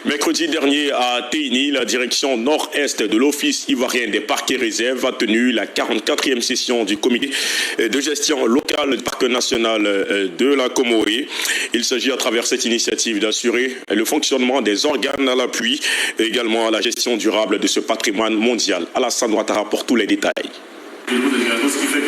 Mercredi dernier à Téini, la direction nord-est de l'Office ivoirien des parcs et réserves a tenu la 44e session du comité de gestion locale du parc national de la Comorée. Il s'agit à travers cette initiative d'assurer le fonctionnement des organes à l'appui et également à la gestion durable de ce patrimoine mondial. Alassane Ouattara pour tous les détails.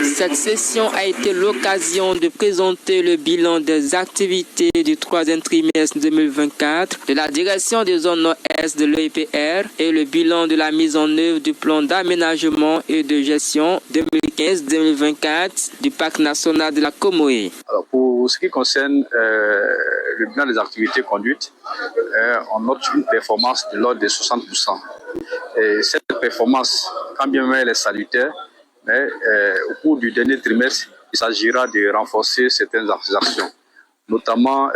Cette session a été l'occasion de présenter le bilan des activités du troisième trimestre 2024 de la direction des zones nord-est de l'EIPR et le bilan de la mise en œuvre du plan d'aménagement et de gestion 2015-2024 du parc national de la Comorée. Alors pour ce qui concerne le bilan des activités conduites, on note une performance de l'ordre de 60%. Et cette performance, quand bien même elle est salutaire, mais au cours du dernier trimestre, il s'agira de renforcer certaines actions, notamment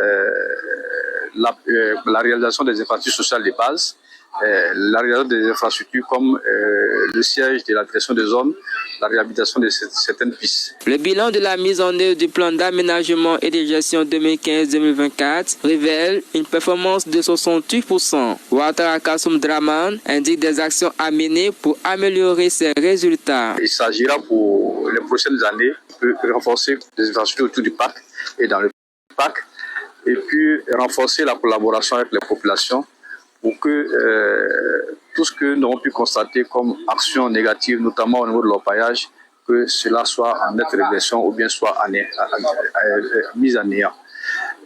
la réalisation des infrastructures sociales de base, la réalisation des infrastructures comme le siège de la direction des zones, la réhabilitation de certaines pistes. Le bilan de la mise en œuvre du plan d'aménagement et de gestion 2015-2024 révèle une performance de 68%. Ouattara Kassoum Draman indique des actions à mener pour améliorer ces résultats. Il s'agira pour les prochaines années de renforcer les infrastructures autour du parc et dans le parc, et puis renforcer la collaboration avec les populations pour que tout ce que nous avons pu constater comme action négative, notamment au niveau de l'orpaillage, que cela soit en nette régression ou bien soit mis à néant.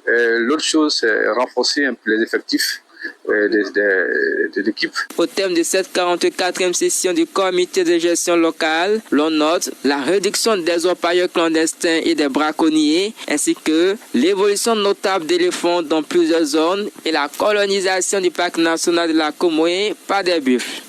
L'autre chose, c'est renforcer un peu les effectifs de l'équipe. Au thème de cette 44e session du comité de gestion locale, l'on note la réduction des orpailleurs clandestins et des braconniers, ainsi que l'évolution notable d'éléphants dans plusieurs zones et la colonisation du parc national de la Comorée par des buffles.